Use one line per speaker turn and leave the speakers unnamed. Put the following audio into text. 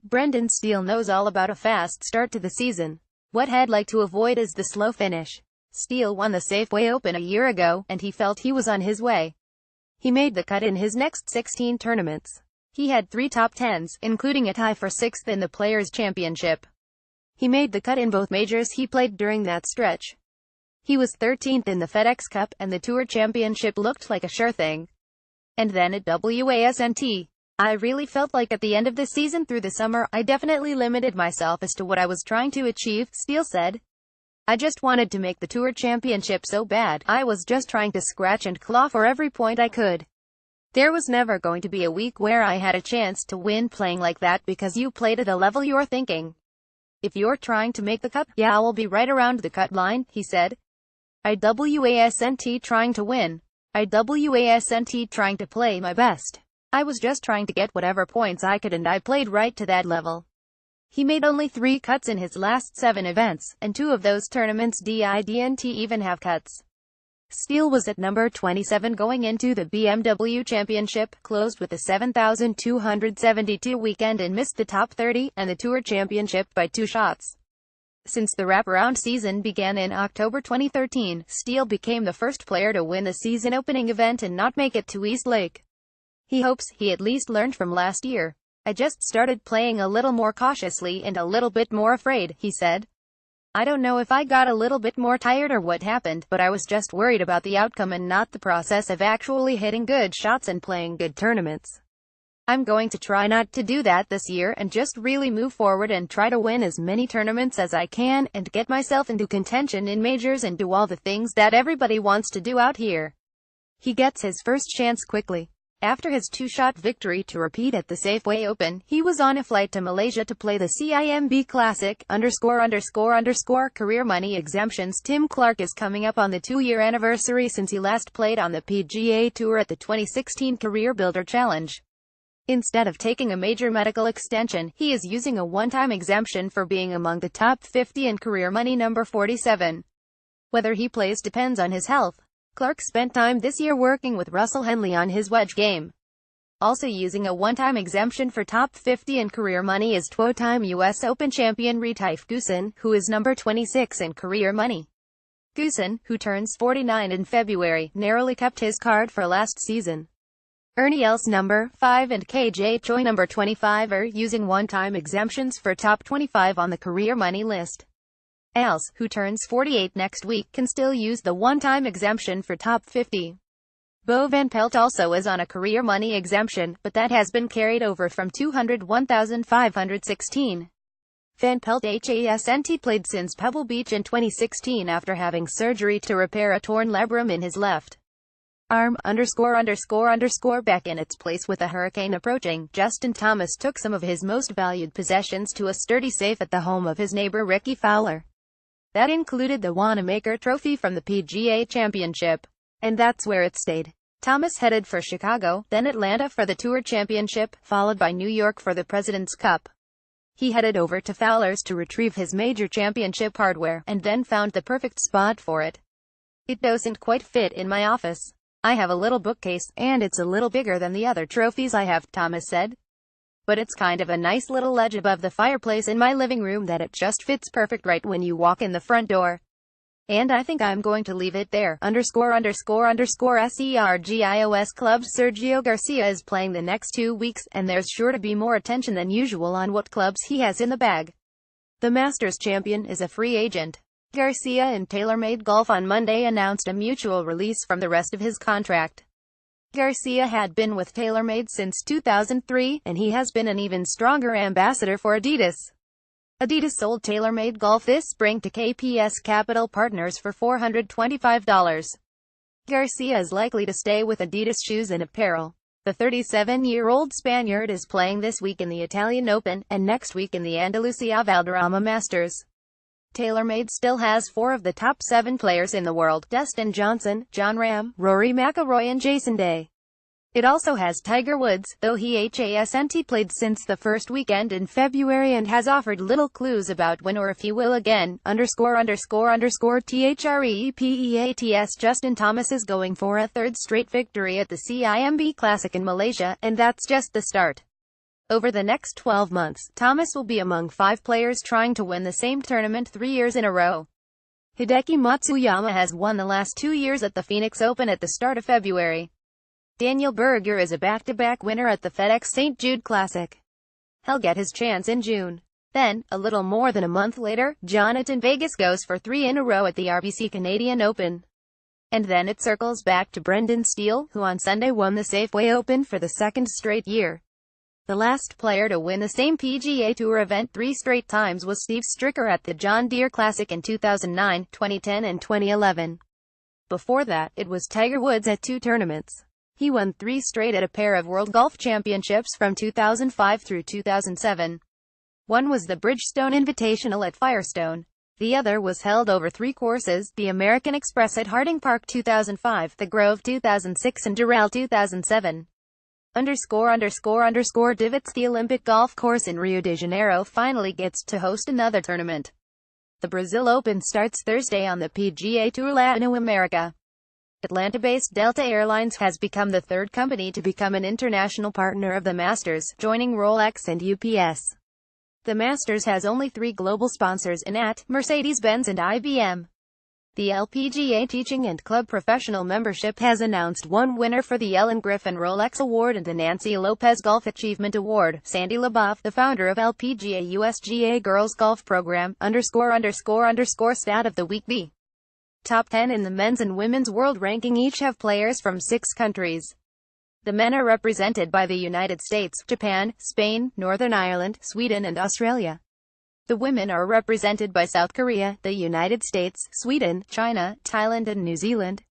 Brendan Steele knows all about a fast start to the season. What he'd like to avoid is the slow finish. Steele won the Safeway Open a year ago, and he felt he was on his way. He made the cut in his next 16 tournaments. He had 3 top 10s, including a tie for 6th in the Players' Championship. He made the cut in both majors he played during that stretch. He was 13th in the FedEx Cup, and the Tour Championship looked like a sure thing. And then at WASNT. I really felt like at the end of the season through the summer, I definitely limited myself as to what I was trying to achieve, Steele said. I just wanted to make the Tour Championship so bad. I was just trying to scratch and claw for every point I could. There was never going to be a week where I had a chance to win playing like that because you played at a level you're thinking. If you're trying to make the cut, yeah, I'll be right around the cut line, he said. IWASNT trying to win. IWASNT trying to play my best. I was just trying to get whatever points I could, and I played right to that level. He made only 3 cuts in his last 7 events, and 2 of those tournaments didn't even have cuts. Steele was at number 27 going into the BMW Championship, closed with the 7,272 weekend and missed the top 30, and the Tour Championship by 2 shots. Since the wraparound season began in October 2013, Steele became the first player to win the season-opening event and not make it to East Lake. He hopes he at least learned from last year. I just started playing a little more cautiously and a little bit more afraid, he said. I don't know if I got a little bit more tired or what happened, but I was just worried about the outcome and not the process of actually hitting good shots and playing good tournaments. I'm going to try not to do that this year and just really move forward and try to win as many tournaments as I can and get myself into contention in majors and do all the things that everybody wants to do out here. He gets his first chance quickly. After his 2-shot victory to repeat at the Safeway Open, he was on a flight to Malaysia to play the CIMB Classic, ____. Career money exemptions. Tim Clark is coming up on the 2-year anniversary since he last played on the PGA Tour at the 2016 Career Builder Challenge. Instead of taking a major medical extension, he is using a one-time exemption for being among the top 50 in career money number 47. Whether he plays depends on his health. Clark spent time this year working with Russell Henley on his wedge game. Also using a one-time exemption for top 50 in career money is 2-time U.S. Open champion Retief Goosen, who is number 26 in career money. Goosen, who turns 49 in February, narrowly kept his card for last season. Ernie Els number 5 and KJ Choi number 25 are using one-time exemptions for top 25 on the career money list. Els, who turns 48 next week, can still use the one-time exemption for top 50. Bo Van Pelt also is on a career money exemption, but that has been carried over from 201,516. Van Pelt hasn't played since Pebble Beach in 2016 after having surgery to repair a torn labrum in his left arm, ____. Back in its place with a hurricane approaching, Justin Thomas took some of his most valued possessions to a sturdy safe at the home of his neighbor Ricky Fowler. That included the Wanamaker Trophy from the PGA Championship. And that's where it stayed. Thomas headed for Chicago, then Atlanta for the Tour Championship, followed by New York for the President's Cup. He headed over to Fowler's to retrieve his major championship hardware, and then found the perfect spot for it. It doesn't quite fit in my office. I have a little bookcase, and it's a little bigger than the other trophies I have, Thomas said. But it's kind of a nice little ledge above the fireplace in my living room that it just fits perfect right when you walk in the front door. And I think I'm going to leave it there, ____. Sergios club. Sergio Garcia is playing the next 2 weeks, and there's sure to be more attention than usual on what clubs he has in the bag. The Masters champion is a free agent. Garcia and TaylorMade Golf on Monday announced a mutual release from the rest of his contract. Garcia had been with TaylorMade since 2003, and he has been an even stronger ambassador for Adidas. Adidas sold TaylorMade Golf this spring to KPS Capital Partners for $425. Garcia is likely to stay with Adidas Shoes and Apparel. The 37-year-old Spaniard is playing this week in the Italian Open, and next week in the Andalusia Valderrama Masters. TaylorMade still has 4 of the top 7 players in the world: Dustin Johnson, Jon Rahm, Rory McIlroy and Jason Day. It also has Tiger Woods, though he hasn't played since the first weekend in February and has offered little clues about when or if he will again, ____. Justin Thomas is going for a 3rd straight victory at the CIMB Classic in Malaysia, and that's just the start. Over the next 12 months, Thomas will be among 5 players trying to win the same tournament 3 years in a row. Hideki Matsuyama has won the last 2 years at the Phoenix Open at the start of February. Daniel Berger is a back-to-back winner at the FedEx St. Jude Classic. He'll get his chance in June. Then, a little more than a month later, Jonathan Vegas goes for 3 in a row at the RBC Canadian Open. And then it circles back to Brendan Steele, who on Sunday won the Safeway Open for the second straight year. The last player to win the same PGA Tour event 3 straight times was Steve Stricker at the John Deere Classic in 2009, 2010 and 2011. Before that, it was Tiger Woods at 2 tournaments. He won 3 straight at a pair of World Golf Championships from 2005 through 2007. One was the Bridgestone Invitational at Firestone. The other was held over 3 courses, the American Express at Harding Park 2005, the Grove 2006 and Doral 2007. Divots. The Olympic golf course in Rio de Janeiro finally gets to host another tournament. The Brazil Open starts Thursday on the PGA Tour Latin America. Atlanta-based Delta Airlines has become the 3rd company to become an international partner of the Masters, joining Rolex and UPS. The Masters has only 3 global sponsors in AT, Mercedes-Benz and IBM. The LPGA Teaching and Club Professional Membership has announced 1 winner for the Ellen Griffin Rolex Award and the Nancy Lopez Golf Achievement Award. Sandy Leboeuf, the founder of LPGA USGA Girls Golf Program, Stat of the Week. The top 10 in the men's and women's world ranking each have players from 6 countries. The men are represented by the United States, Japan, Spain, Northern Ireland, Sweden and Australia. The women are represented by South Korea, the United States, Sweden, China, Thailand and New Zealand.